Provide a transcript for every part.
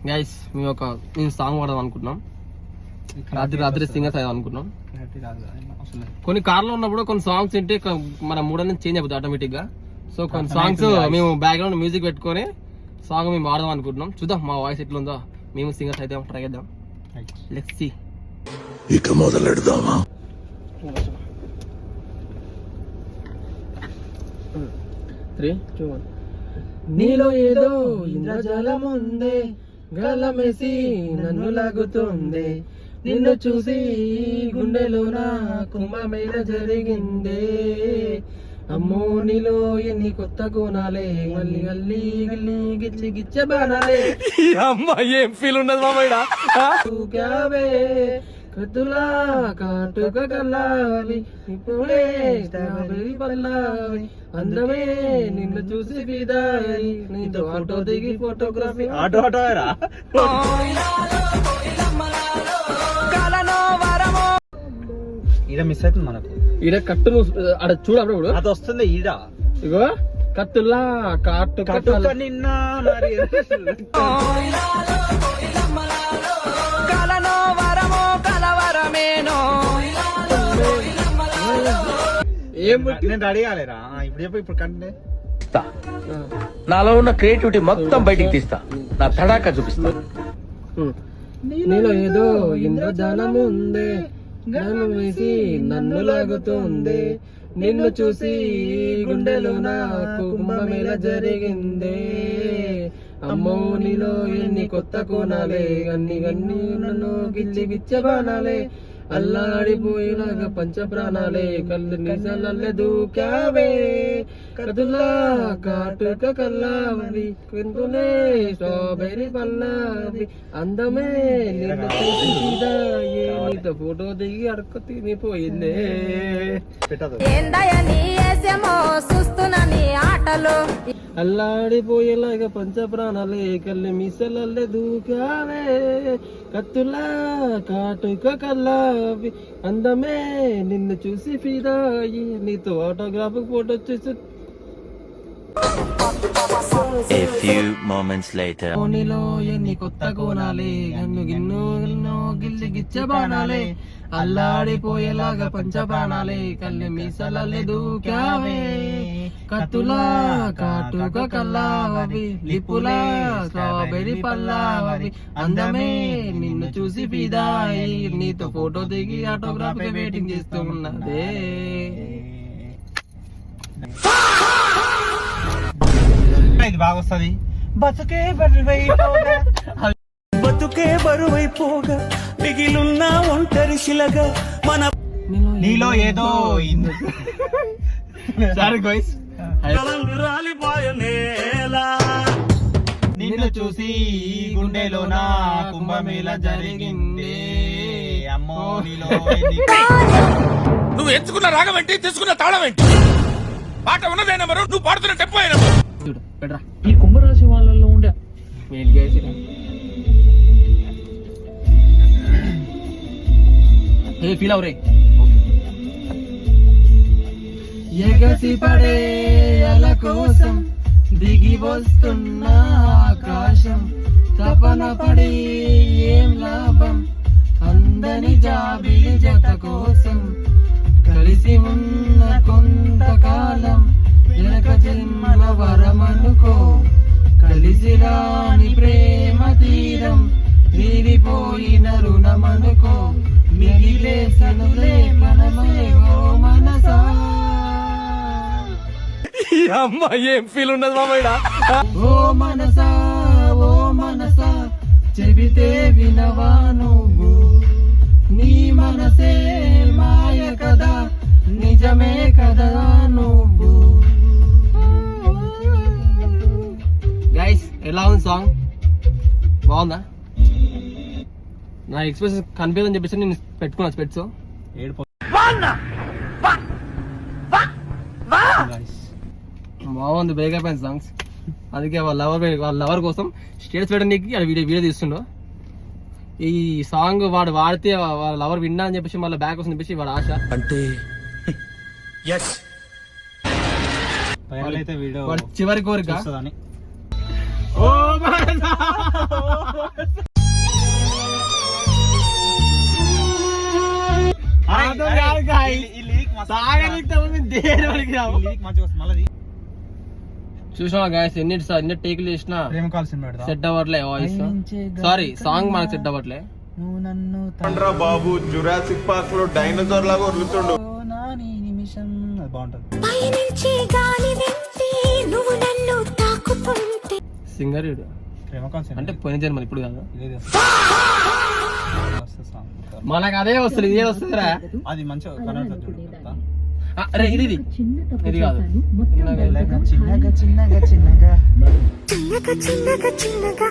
Guys మేము song పాడదాం అనుకుంటున్నాం. రాత్రి సింగర్స్ అయ్యాం అనుకుంటున్నాం. కొన్ని కార్లో ఉన్నప్పుడు కొన్ని సాంగ్స్ వింటే మన మూడ్ అనేది చేంజ్ అయిపోతుంది ఆటోమేటిక్ గా. సో కొన్ని సాంగ్స్ మేము బ్యాక్గ్రౌండ్ మ్యూజిక్ పెట్టుకొని సాంగ్ మేము పాడదాం అనుకుంటున్నాం. చూద్దాం మా వాయిస్ ఎట్లుందో. మేము సింగర్స్ అయితే ట్రై చేద్దాం. Let's see. ఇక మొదలెడదామా? నీలో ఏదో ఇంద్రజాలం ఉందే, గాలమేసి నన్ను లాగుతుంది, నిన్ను చూసి గుండెలోన కుంభమేళ జరిగిందే, అమ్మో నీలో ఎన్ని కొత్త కోణాలే, గల్లి గల్లి గిల్లి గిచ్చి గిచ్చ బాణాలే. అమ్మా ఏం ఫీల్ ఉన్నది మామయ్య. కత్తులా కాటుక కల్లావి, ఇప్పుడే స్ట్రాబెర్రీ పల్లావి, అందమే నిన్ను చూసి ఫిదాయి, నీతో ఆటో దిగి ఫోటోగ్రఫీ. ఆటో ఈడ మిస్ అవుతుంది మనకు. ఈడ కట్టు అక్కడ చూడప్పుడు అది వస్తుంది. ఈడ ఇగో కత్తులా కాటుక నిన్న మరి నేను రెడీ కాలేరా? ఇప్పుడు చెప్పు. ఇప్పుడు కంటే నాలో ఉన్న క్రియేటివిటీ మొత్తం బయటికి తీస్తా, నా తడాకా చూపిస్తా. నీలో ఏదో ఇంద్రజాలం ఉందే, గానం వేసి నన్ను లాగుతుంది, నిన్ను చూసి గుండెలోన కుంభమేళ జరిగిందే, అమ్మో నీలో ఎన్ని కొత్త కోణాలే, గన్ని గన్ని నన్ను గిచ్చి గిచ్చ బాణాలే, అల్లాడిపోయినాక పంచ ప్రాణాలే, కళ్ళు నిజాలే దూకావే, కదులా కాటుక కల్లావి, కుంతులే స్ట్రాబెర్రీ పల్లావి, అందమే నిన్ను చూసి సీదాయే, నీతో ఫోటో దిగి అడక తినిపోయిందే. అల్లాడిపోయేలాగా పంచ ప్రాణాలే, కళ్ళు మిసలల్లే దూకావే, కత్తులా కాటుక కల్లావి, అందమే నిన్ను చూసి ఫిదాయి, నీతో ఆటోగ్రాఫ్ ఫోటో చూసి. A few moments later. నీలో ఎన్ని కొత్త కోణాలే, గన్ను గిన్ను గిన్నో గిల్లి గిచ్చ బాణాలే, అల్లాడిపోయేలాగా పంచ ప్రాణాలే, కళ్ళు మీసలల్లే దూకావే, కత్తులా కాటుక కల్లావి, లిప్పులా స్ట్రాబెర్రీ పల్లావి, అందమే నిన్ను చూసి ఫిదాయి, నీతో ఫోటో దిగి ఆటోగ్రాఫ్ వెయిటింగ్ చేస్తూ ఉన్నదే. ఇది బాగా వస్తుంది. బతుకే బరువైపోగా మిగిలున్న ఒంటరి శిలగా మన నీలో ఏదో రాలిపోయనేలా, నిన్ను చూసి గుండెలోన కుంభమేళ జరిగింది, అమ్మో నీలో నువ్వు ఎంచుకున్న రాగం ఏంటి, తీసుకున్న తాళం ఏంటి? పాట ఉన్నదే నెంబరు, నువ్వు పాడుతున్న టెంపో అయినా. ఈ కుంభరాశి వాళ్ళలో ఉండే ఫీల్ అవరే. ఎగసి పడే అల కోసం దిగి వస్తున్న ఆకాశం, తపన పడి ఏం లాభం, అందని జాబిలి జత కోసం, కలిసి ఉన్న కొంతకాలం వెనక జన్మల వరమనుకో, కలిసి రాని ప్రేమ తీరం విరిపోయిన రుణమనుకో, మిగిలే సనులే మనమే ఓ మనసా. అమ్మ ఏం ఫీల్ ఉన్నది మామయ్య. ఓ మనసా ఓ మనసా చెబితే వినవా నువ్వు, నీ మనసే మాయ కదా, నిజమే కదా నువ్వు. గైస్ ఎలా ఉంది సాంగ్? బాగుందా? నా ఎక్స్ప్రెషన్ కనిపించని చెప్పేసి నేను పెట్టుకున్నా స్పెట్స్. బాగుంది, బ్రేక్ అయిపోయింది సాంగ్స్. అందుకే వాళ్ళ లవర్ కోసం స్టేటస్ పెట్టడానికి వీడియో తీస్తుండో. ఈ సాంగ్ వాడు వాడితే వాళ్ళ లవర్ విన్నా అని చెప్పేసి మళ్ళీ బ్యాక్ వస్తుంది చెప్పేసి వాడు ఆశ. అంటే చివరి కోరిక చూసినా గాయస్ ఎన్ని టేకులు చేసినా ప్రేమ కాల్సిన సెట్ అవ్వట్లే వాయిస్. సారీ సాంగ్ మనకు సెట్ అవ్వట్లే. నువ్వు నన్ను బాబు జురాసిక్ పార్క్ లో డైనోసార్ లాగా వదులుతుండు. నాని నిమిషం అది బాగుంటది. సింగర్ ప్రేమ కాల్సిన అంటే పోయిన జన్మ ఇప్పుడు కాదు. ఇదే వస్తుంది song. మనకు అదే వస్తుంది, ఇదే వస్తుందిరా. అది మంచిగా కనబడుతుంది చూడు. అరే ఇది ఇది కాదు. చిన్నగా చిన్నగా చిన్నగా చిన్నగా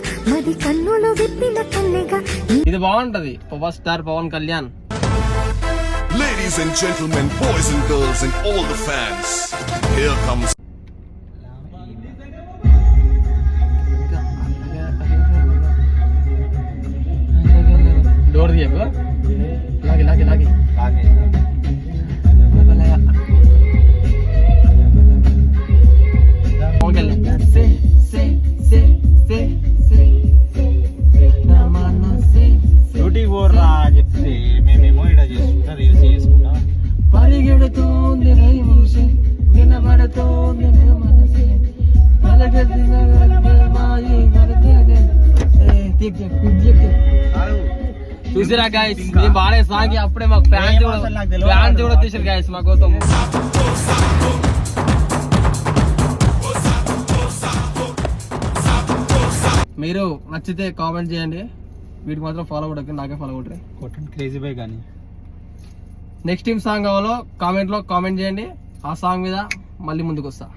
ఇది బాగుంటది. Power star Pawan Kalyan. Ladies and gentlemen, boys and girls and all the fans, here comes door తీయకు. లాగి లాగి లాగి లాగే. పవన్ కళ్యాణ్. డ్యూటీకి పోర్రా అని చెప్తే మేమేమో ఇక్కడ చేసుకుంటా రీల్స్ చేసుకుంటా. పరిగెడుతోంది రైముసి వినబడుతోంది మనసి చూసిరా గాయస్, మేము బాగా సాగి అప్పుడే మాకు ఫ్యాన్స్ కూడా తీసారు గాయస్ మా కోసం. మీరు నచ్చితే కామెంట్ చేయండి, వీటికి మాత్రం ఫాలో కొట్టండి, నాకే ఫాలో కొట్టండి. కొట్టండి క్రేజీ బై కానీ. నెక్స్ట్ టీమ్ సాంగ్ కావాలో కామెంట్ చేయండి, ఆ సాంగ్ మీద మళ్ళీ ముందుకు వస్తా.